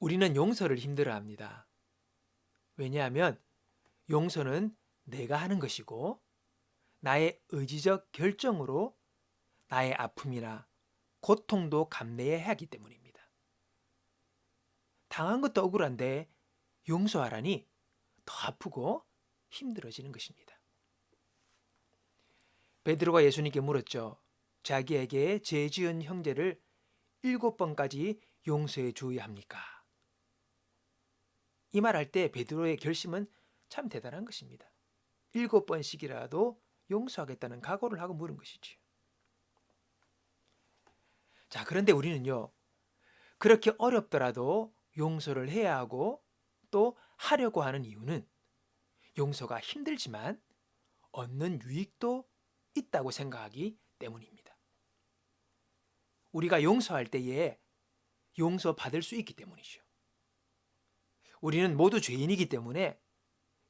우리는 용서를 힘들어합니다. 왜냐하면 용서는 내가 하는 것이고 나의 의지적 결정으로 나의 아픔이나 고통도 감내해야 하기 때문입니다. 당한 것도 억울한데 용서하라니 더 아프고 힘들어지는 것입니다. 베드로가 예수님께 물었죠. 자기에게 죄 지은 형제를 7번까지 용서해 주어야 합니까? 이 말할 때 베드로의 결심은 참 대단한 것입니다. 7번씩이라도 용서하겠다는 각오를 하고 물은 것이지요. 자, 그런데 우리는요, 그렇게 어렵더라도 용서를 해야 하고 또 하려고 하는 이유는 용서가 힘들지만 얻는 유익도 있다고 생각하기 때문입니다. 우리가 용서할 때에 용서받을 수 있기 때문이죠. 우리는 모두 죄인이기 때문에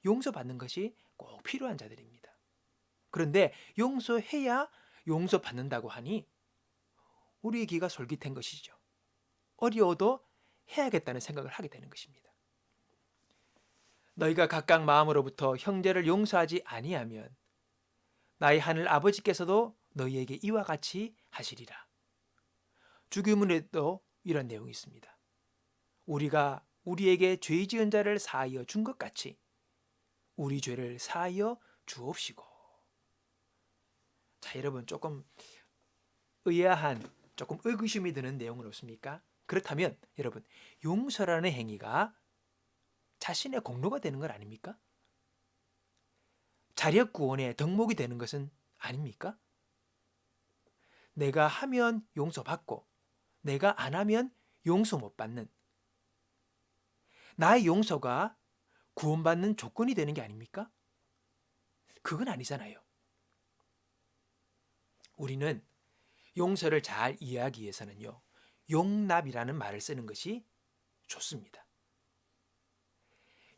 용서받는 것이 꼭 필요한 자들입니다. 그런데 용서해야 용서받는다고 하니 우리의 귀가 솔깃한 것이죠. 어려워도 해야겠다는 생각을 하게 되는 것입니다. 너희가 각각 마음으로부터 형제를 용서하지 아니하면 나의 하늘 아버지께서도 너희에게 이와 같이 하시리라. 주기문에도 이런 내용이 있습니다. 우리가 우리에게 죄 지은 자를 사하여 준 것 같이 우리 죄를 사하여 주옵시고. 자, 여러분, 조금 의아한, 조금 의구심이 드는 내용은 없습니까? 그렇다면 여러분, 용서라는 행위가 자신의 공로가 되는 건 아닙니까? 자력 구원의 덕목이 되는 것은 아닙니까? 내가 하면 용서받고 내가 안 하면 용서 못 받는, 나의 용서가 구원받는 조건이 되는 게 아닙니까? 그건 아니잖아요. 우리는 용서를 잘 이해하기 위해서는요, 용납이라는 말을 쓰는 것이 좋습니다.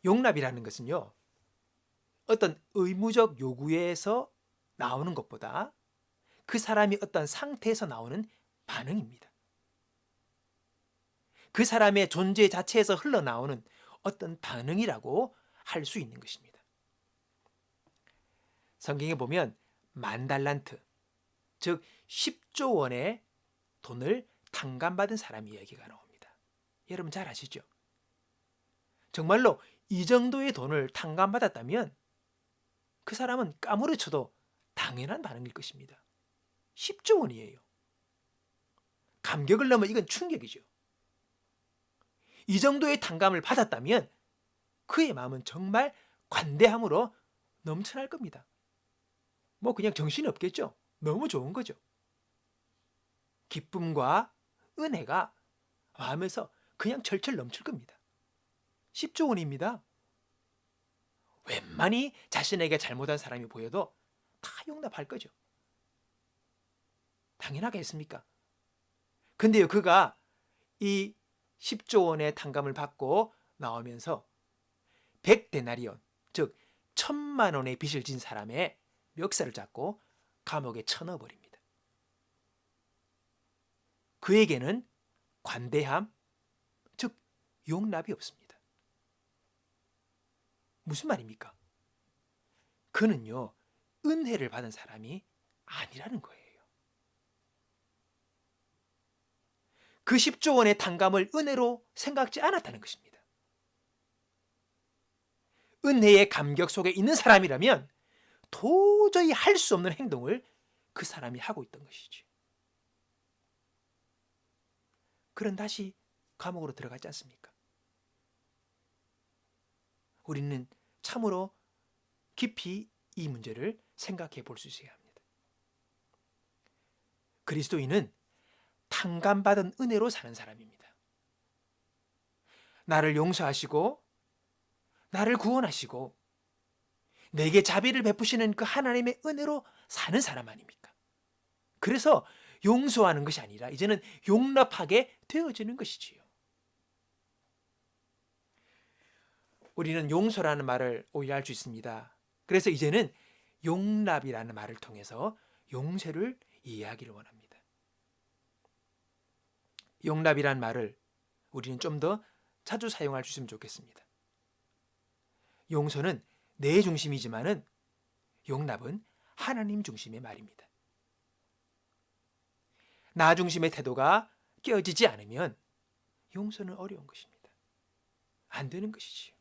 용납이라는 것은요, 어떤 의무적 요구에서 나오는 것보다 그 사람이 어떤 상태에서 나오는 반응입니다. 그 사람의 존재 자체에서 흘러나오는 어떤 반응이라고 할 수 있는 것입니다. 성경에 보면 10,000달란트, 즉 10조 원의 돈을 탕감받은 사람 이야기가 나옵니다. 여러분 잘 아시죠? 정말로 이 정도의 돈을 탕감받았다면 그 사람은 까무러쳐도 당연한 반응일 것입니다. 10조 원이에요. 감격을 넘어 이건 충격이죠. 이 정도의 탕감을 받았다면 그의 마음은 정말 관대함으로 넘쳐날 겁니다. 뭐 그냥 정신이 없겠죠. 너무 좋은 거죠. 기쁨과 은혜가 마음에서 그냥 철철 넘칠 겁니다. 10조 원입니다. 웬만히 자신에게 잘못한 사람이 보여도 다 용납할 거죠. 당연하겠습니까? 근데요, 그가 이 10조 원의 탕감을 받고 나오면서 100데나리온, 즉 1,000만 원의 빚을 진 사람의 멱살을 잡고 감옥에 쳐넣어버립니다. 그에게는 관대함, 즉 용납이 없습니다. 무슨 말입니까? 그는요, 은혜를 받은 사람이 아니라는 거예요. 그 10조 원의 탕감을 은혜로 생각지 않았다는 것입니다. 은혜의 감격 속에 있는 사람이라면 도저히 할 수 없는 행동을 그 사람이 하고 있던 것이죠. 그런 다시 감옥으로 들어가지 않습니까? 우리는 참으로 깊이 이 문제를 생각해 볼 수 있어야 합니다. 그리스도인은 탕감받은 은혜로 사는 사람입니다. 나를 용서하시고 나를 구원하시고 내게 자비를 베푸시는 그 하나님의 은혜로 사는 사람 아닙니까? 그래서 용서하는 것이 아니라 이제는 용납하게 되어지는 것이지요. 우리는 용서라는 말을 오해할 수 있습니다. 그래서 이제는 용납이라는 말을 통해서 용서를 이해하기를 원합니다. 용납이란 말을 우리는 좀 더 자주 사용할 수 있으면 좋겠습니다. 용서는 내 중심이지만은 용납은 하나님 중심의 말입니다. 나 중심의 태도가 깨어지지 않으면 용서는 어려운 것입니다. 안 되는 것이지요.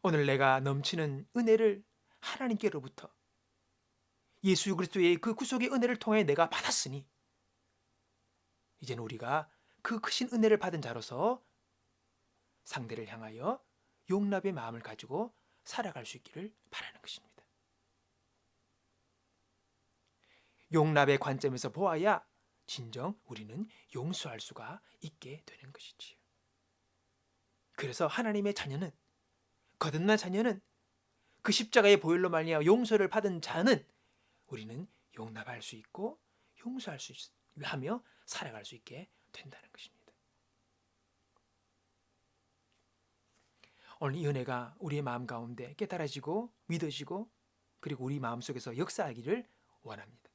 오늘 내가 넘치는 은혜를 하나님께로부터 예수 그리스도의 그 구속의 은혜를 통해 내가 받았으니 이제는 우리가 그 크신 은혜를 받은 자로서 상대를 향하여 용납의 마음을 가지고 살아갈 수 있기를 바라는 것입니다. 용납의 관점에서 보아야 진정 우리는 용서할 수가 있게 되는 것이지요. 그래서 하나님의 자녀는, 거듭난 자녀는, 그 십자가의 보혈로 말미암아 용서를 받은 자는 우리는 용납할 수 있고 용서할 수 하며 살아갈 수 있게 된다는 것입니다. 오늘 이 은혜가 우리의 마음 가운데 깨달아지고 믿어지고 그리고 우리 마음속에서 역사하기를 원합니다.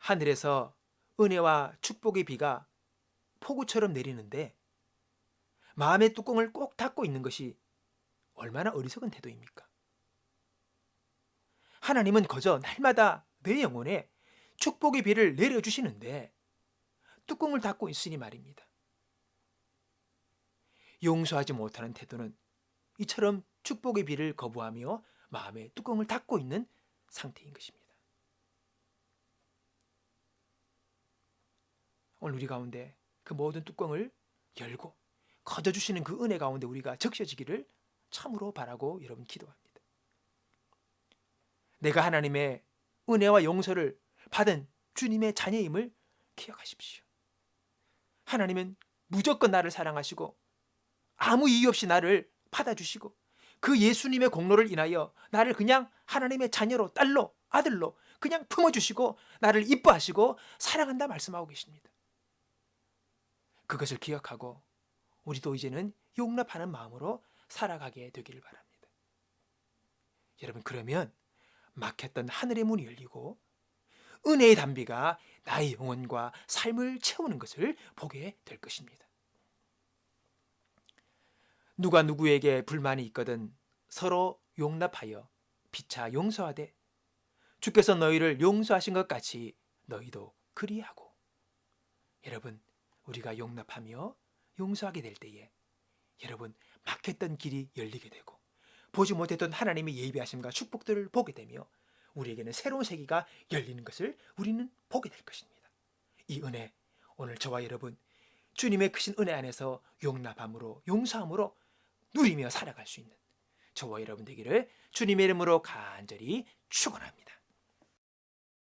하늘에서 은혜와 축복의 비가 폭우처럼 내리는데 마음의 뚜껑을 꼭 닫고 있는 것이 얼마나 어리석은 태도입니까? 하나님은 거저 날마다 내 영혼에 축복의 비를 내려주시는데 뚜껑을 닫고 있으니 말입니다. 용서하지 못하는 태도는 이처럼 축복의 비를 거부하며 마음의 뚜껑을 닫고 있는 상태인 것입니다. 오늘 우리 가운데 그 모든 뚜껑을 열고 거저주시는 그 은혜 가운데 우리가 적셔지기를 참으로 바라고 여러분 기도합니다. 내가 하나님의 은혜와 용서를 받은 주님의 자녀임을 기억하십시오. 하나님은 무조건 나를 사랑하시고 아무 이유 없이 나를 받아주시고 그 예수님의 공로를 인하여 나를 그냥 하나님의 자녀로, 딸로, 아들로 그냥 품어주시고 나를 이뻐하시고 사랑한다 말씀하고 계십니다. 그것을 기억하고 우리도 이제는 용납하는 마음으로 살아가게 되기를 바랍니다. 여러분, 그러면 막혔던 하늘의 문이 열리고 은혜의 담비가 나의 영혼과 삶을 채우는 것을 보게 될 것입니다. 누가 누구에게 불만이 있거든 서로 용납하여 피차 용서하되 주께서 너희를 용서하신 것 같이 너희도 그리하고. 여러분, 우리가 용납하며 용서하게 될 때에 여러분 막혔던 길이 열리게 되고 보지 못했던 하나님의 예비하심과 축복들을 보게 되며 우리에게는 새로운 세계가 열리는 것을 우리는 보게 될 것입니다. 이 은혜, 오늘 저와 여러분 주님의 크신 은혜 안에서 용납함으로 용서함으로 누리며 살아갈 수 있는 저와 여러분 되기를 주님의 이름으로 간절히 축원합니다.